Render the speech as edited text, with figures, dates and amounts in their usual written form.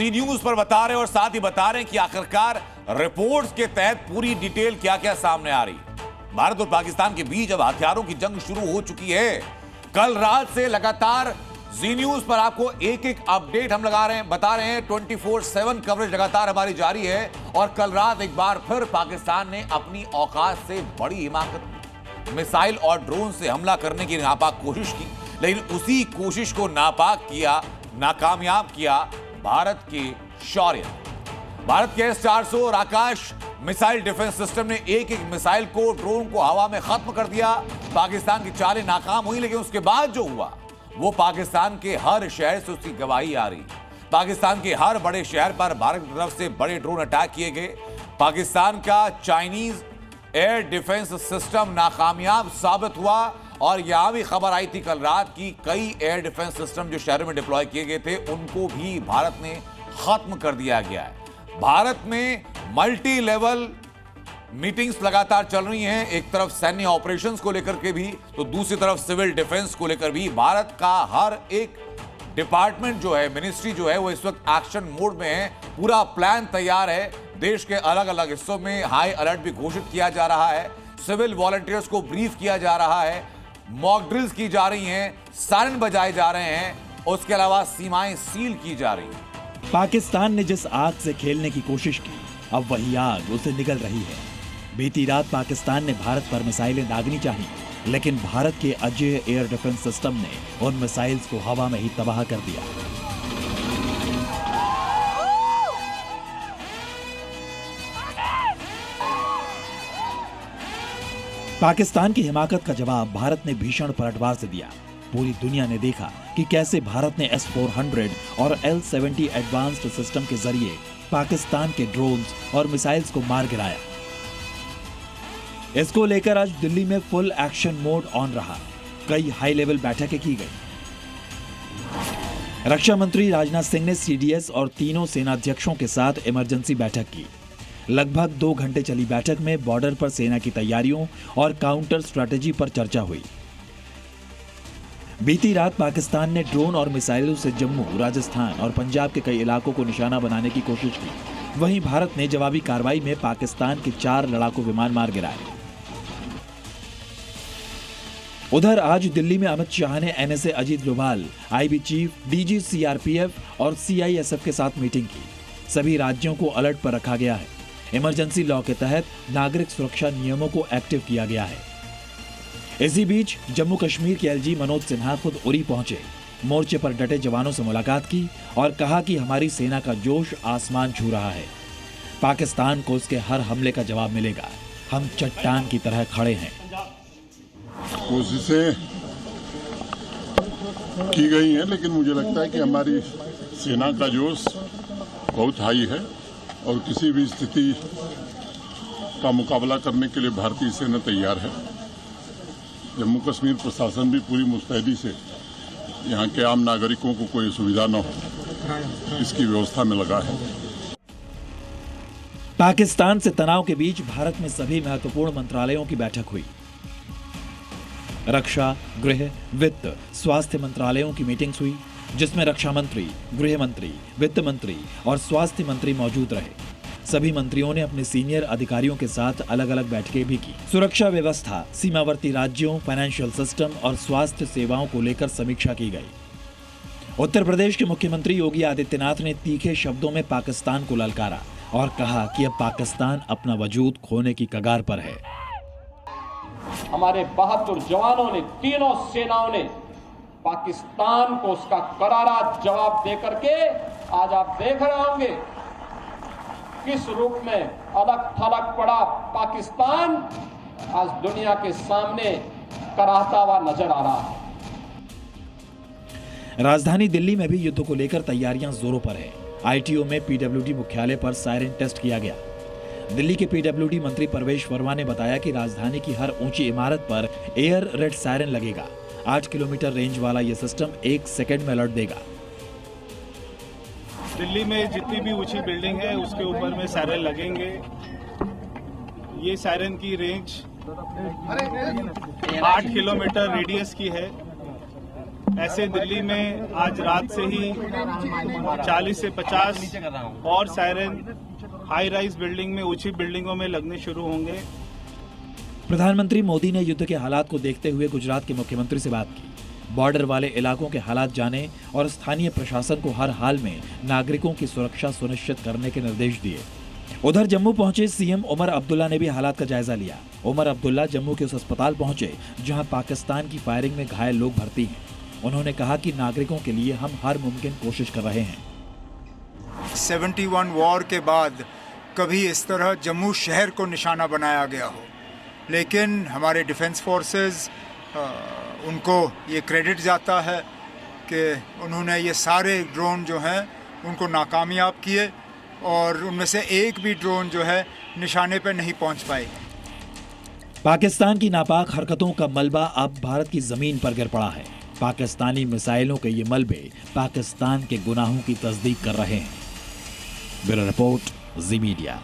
जी news पर बता रहे हैं और साथ ही बता रहे हैं कि आखिरकार रिपोर्ट्स के तहत पूरी डिटेल क्या क्या सामने आ रही है। भारत और पाकिस्तान के बीच अब हथियारों की जंग शुरू हो चुकी है। कल रात से लगातार जी न्यूज पर आपको एक एक अपडेट हम बता रहे हैं। 24/7 कवरेज लगातार हमारी जारी है और कल रात एक बार फिर पाकिस्तान ने अपनी औकात से बड़ी हिमाकत मिसाइल और ड्रोन से हमला करने की नापाक कोशिश की, लेकिन उसी कोशिश को नाकामयाब किया भारत के शौर्य। भारत के S-400 और आकाश मिसाइल डिफेंस सिस्टम ने एक एक मिसाइल को, ड्रोन को हवा में खत्म कर दिया। पाकिस्तान की चालें नाकाम हुई, लेकिन उसके बाद जो हुआ वो पाकिस्तान के हर शहर से उसकी गवाही आ रही। पाकिस्तान के हर बड़े शहर पर भारत की तरफ से बड़े ड्रोन अटैक किए गए। पाकिस्तान का चाइनीज एयर डिफेंस सिस्टम नाकामयाब साबित हुआ और यहां भी खबर आई थी कल रात की कई एयर डिफेंस सिस्टम जो शहरों में डिप्लॉय किए गए थे उनको भी भारत ने खत्म कर दिया गया है। भारत में मल्टी लेवल मीटिंग्स लगातार चल रही हैं, एक तरफ सैन्य ऑपरेशंस को लेकर के भी तो दूसरी तरफ सिविल डिफेंस को लेकर भी। भारत का हर एक डिपार्टमेंट जो है, मिनिस्ट्री जो है, वो इस वक्त एक्शन मोड में है। पूरा प्लान तैयार है। देश के अलग अलग हिस्सों में हाई अलर्ट भी घोषित किया जा रहा है। सिविल वॉलंटियर्स को ब्रीफ किया जा रहा है, मॉक ड्रिल्स की जा रही हैं, सायरन बजाए जा रहे हैं, उसके अलावा सीमाएं सील की जा रही हैं। पाकिस्तान ने जिस आग से खेलने की कोशिश की, अब वही आग उसे निगल रही है। बीती रात पाकिस्तान ने भारत पर मिसाइलें दागनी चाही, लेकिन भारत के अजेय एयर डिफेंस सिस्टम ने उन मिसाइल्स को हवा में ही तबाह कर दिया। पाकिस्तान की हिमाकत का जवाब भारत ने भीषण पलटवार से दिया। पूरी दुनिया ने देखा कि कैसे भारत ने S-400 और L-70 एडवांस्ड सिस्टम के जरिए पाकिस्तान के ड्रोन्स और मिसाइल्स को मार गिराया। इसको लेकर आज दिल्ली में फुल एक्शन मोड ऑन रहा। कई हाई लेवल बैठकें की गई। रक्षा मंत्री राजनाथ सिंह ने CDS और तीनों सेनाध्यक्षों के साथ इमरजेंसी बैठक की। लगभग 2 घंटे चली बैठक में बॉर्डर पर सेना की तैयारियों और काउंटर स्ट्रैटेजी पर चर्चा हुई। बीती रात पाकिस्तान ने ड्रोन और मिसाइलों से जम्मू, राजस्थान और पंजाब के कई इलाकों को निशाना बनाने की कोशिश की। वहीं भारत ने जवाबी कार्रवाई में पाकिस्तान के 4 लड़ाकू विमान मार गिराए। उधर आज दिल्ली में अमित शाह ने NSA Ajit Doval, IB chief, DG CRPF और CISF के साथ मीटिंग की। सभी राज्यों को अलर्ट पर रखा गया है। इमरजेंसी लॉ के तहत नागरिक सुरक्षा नियमों को एक्टिव किया गया है। इसी बीच जम्मू कश्मीर के LG मनोज सिन्हा खुद उरी पहुंचे, मोर्चे पर डटे जवानों से मुलाकात की और कहा कि हमारी सेना का जोश आसमान छू रहा है। पाकिस्तान को उसके हर हमले का जवाब मिलेगा। हम चट्टान की तरह खड़े हैं। कोशिशें की गई हैं, लेकिन मुझे लगता है कि हमारी सेना का जोश बहुत हाई है और किसी भी स्थिति का मुकाबला करने के लिए भारतीय सेना तैयार है। जम्मू कश्मीर प्रशासन भी पूरी मुस्तैदी से यहाँ के आम नागरिकों को कोई सुविधा न हो, इसकी व्यवस्था में लगा है। पाकिस्तान से तनाव के बीच भारत में सभी महत्वपूर्ण मंत्रालयों की बैठक हुई। रक्षा, गृह, वित्त, स्वास्थ्य मंत्रालयों की मीटिंग्स हुई, जिसमें रक्षा मंत्री, गृह मंत्री, वित्त मंत्री और स्वास्थ्य मंत्री मौजूद रहे। सभी मंत्रियों ने अपने सीनियर अधिकारियों के साथ अलग अलग बैठकें भी की। सुरक्षा व्यवस्था, सीमावर्ती राज्यों, फाइनेंशियल सिस्टम और स्वास्थ्य सेवाओं को लेकर समीक्षा की गई। उत्तर प्रदेश के मुख्यमंत्री योगी आदित्यनाथ ने तीखे शब्दों में पाकिस्तान को ललकारा और कहा कि अब पाकिस्तान अपना वजूद खोने की कगार पर है। हमारे बहादुर जवानों ने, तीनों सेनाओं ने पाकिस्तान को उसका करारा जवाब देकर के आज आप देख रहे होंगे किस रूप में अलग थलग पड़ा पाकिस्तान आज दुनिया के सामने कराहता हुआ नजर आ रहा है। राजधानी दिल्ली में भी युद्ध को लेकर तैयारियां जोरों पर है। ITO में PWD मुख्यालय पर सायरन टेस्ट किया गया। दिल्ली के PWD मंत्री परवेश वर्मा ने बताया कि राजधानी की हर ऊंची इमारत पर एयर रेड सायरन लगेगा। 8 किलोमीटर रेंज वाला यह सिस्टम 1 सेकंड में अलर्ट देगा। दिल्ली में जितनी भी ऊंची बिल्डिंग है उसके ऊपर में सायरन लगेंगे। ये सायरन की रेंज 8 किलोमीटर रेडियस की है। ऐसे दिल्ली में आज रात से ही 40 से 50 और सायरन हाई राइज बिल्डिंग में, ऊंची बिल्डिंगों में लगने शुरू होंगे। प्रधानमंत्री मोदी ने युद्ध के हालात को देखते हुए गुजरात के मुख्यमंत्री से बात की, बॉर्डर वाले इलाकों के हालात जाने और स्थानीय प्रशासन को हर हाल में नागरिकों की सुरक्षा सुनिश्चित करने के निर्देश दिए। उधर जम्मू पहुंचे सीएम उमर अब्दुल्ला ने भी हालात का जायजा लिया। उमर अब्दुल्ला जम्मू के उस अस्पताल पहुंचे जहां पाकिस्तान की फायरिंग में घायल लोग भर्ती हैं। उन्होंने कहा कि नागरिकों के लिए हम हर मुमकिन कोशिश कर रहे हैं। 71 वॉर के बाद कभी इस तरह जम्मू शहर को निशाना बनाया गया हो, लेकिन हमारे डिफेंस फोर्सेस उनको ये क्रेडिट जाता है कि उन्होंने ये सारे ड्रोन जो हैं उनको नाकामयाब किए और उनमें से एक भी ड्रोन जो है निशाने पर नहीं पहुंच पाए। पाकिस्तान की नापाक हरकतों का मलबा अब भारत की जमीन पर गिर पड़ा है। पाकिस्तानी मिसाइलों के ये मलबे पाकिस्तान के गुनाहों की तस्दीक कर रहे हैं। ब्यूरो रिपोर्ट, जी मीडिया।